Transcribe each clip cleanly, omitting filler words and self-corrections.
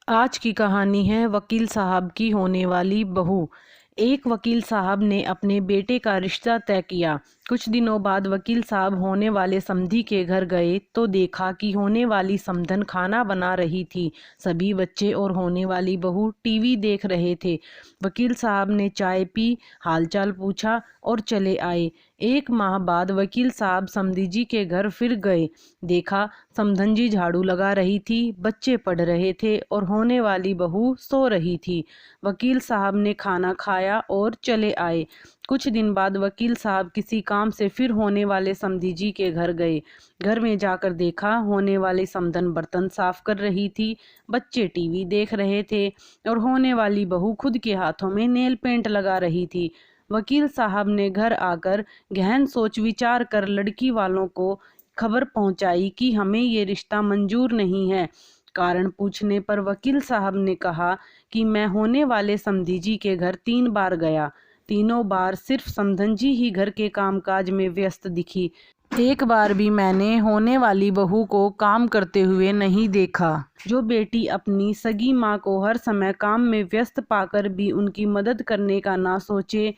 आज की कहानी है वकील साहब की होने वाली बहू। एक वकील साहब ने अपने बेटे का रिश्ता तय किया। कुछ दिनों बाद वकील साहब होने वाले समधी के घर गए तो देखा कि होने वाली समधन खाना बना रही थी। सभी बच्चे और होने वाली बहू टीवी देख रहे थे। वकील साहब ने चाय पी, हालचाल पूछा और चले आए। एक माह बाद वकील साहब समधी जी के घर फिर गए। देखा समधन जी झाड़ू लगा रही थी, बच्चे पढ़ रहे थे और होने वाली बहू सो रही थी। वकील साहब ने खाना खाया और चले आए। कुछ दिन बाद वकील साहब किसी काम से फिर होने वाले समधी जी के घर गए। घर में जाकर देखा होने वाली समधन बर्तन साफ कर रही थी, बच्चे टीवी देख रहे थे और होने वाली बहू खुद के हाथों में नेल पेंट लगा रही थी। वकील साहब ने घर आकर गहन सोच विचार कर लड़की वालों को खबर पहुंचाई कि हमें ये रिश्ता मंजूर नहीं है। कारण पूछने पर वकील साहब ने कहा कि मैं होने वाले समधी जी के घर 3 बार गया। तीनों बार सिर्फ समधन जी ही घर के कामकाज में व्यस्त दिखी। एक बार भी मैंने होने वाली बहू को काम करते हुए नहीं देखा। जो बेटी अपनी सगी माँ को हर समय काम में व्यस्त पाकर भी उनकी मदद करने का ना सोचे,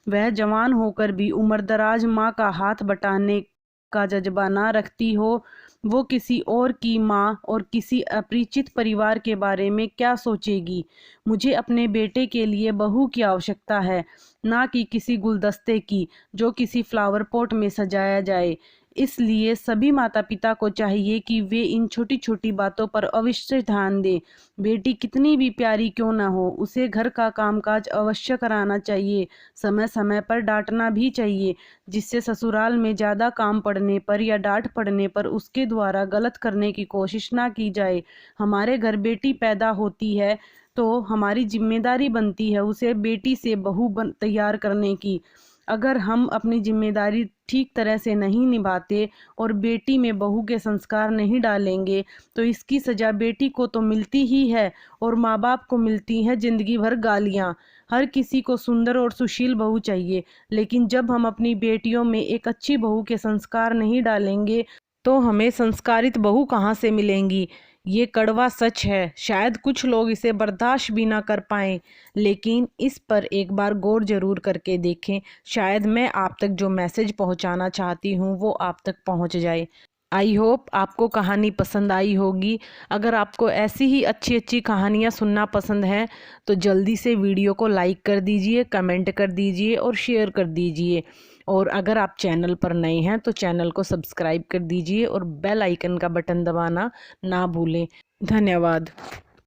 वह जवान होकर भी उम्रदराज माँ का हाथ बटाने का जज्बा ना रखती हो, वो किसी और की माँ और किसी अपरिचित परिवार के बारे में क्या सोचेगी। मुझे अपने बेटे के लिए बहू की आवश्यकता है, ना कि किसी गुलदस्ते की जो किसी फ्लावर पॉट में सजाया जाए। इसलिए सभी माता पिता को चाहिए कि वे इन छोटी छोटी बातों पर अवश्य ध्यान दें। बेटी कितनी भी प्यारी क्यों ना हो, उसे घर का कामकाज अवश्य कराना चाहिए। समय समय पर डांटना भी चाहिए, जिससे ससुराल में ज़्यादा काम पड़ने पर या डांट पड़ने पर उसके द्वारा गलत करने की कोशिश ना की जाए। हमारे घर बेटी पैदा होती है तो हमारी जिम्मेदारी बनती है उसे बेटी से बहू तैयार करने की। अगर हम अपनी जिम्मेदारी ठीक तरह से नहीं निभाते और बेटी में बहू के संस्कार नहीं डालेंगे तो इसकी सजा बेटी को तो मिलती ही है और माँ बाप को मिलती है जिंदगी भर गालियाँ। हर किसी को सुंदर और सुशील बहू चाहिए, लेकिन जब हम अपनी बेटियों में एक अच्छी बहू के संस्कार नहीं डालेंगे तो हमें संस्कारित बहू कहाँ से मिलेंगी। ये कड़वा सच है, शायद कुछ लोग इसे बर्दाश्त भी ना कर पाएं, लेकिन इस पर एक बार गौर जरूर करके देखें। शायद मैं आप तक जो मैसेज पहुंचाना चाहती हूं वो आप तक पहुंच जाए। आई होप आपको कहानी पसंद आई होगी। अगर आपको ऐसी ही अच्छी अच्छी कहानियाँ सुनना पसंद है तो जल्दी से वीडियो को लाइक कर दीजिए, कमेंट कर दीजिए और शेयर कर दीजिए। और अगर आप चैनल पर नए हैं तो चैनल को सब्सक्राइब कर दीजिए और बेल आइकन का बटन दबाना ना भूलें। धन्यवाद।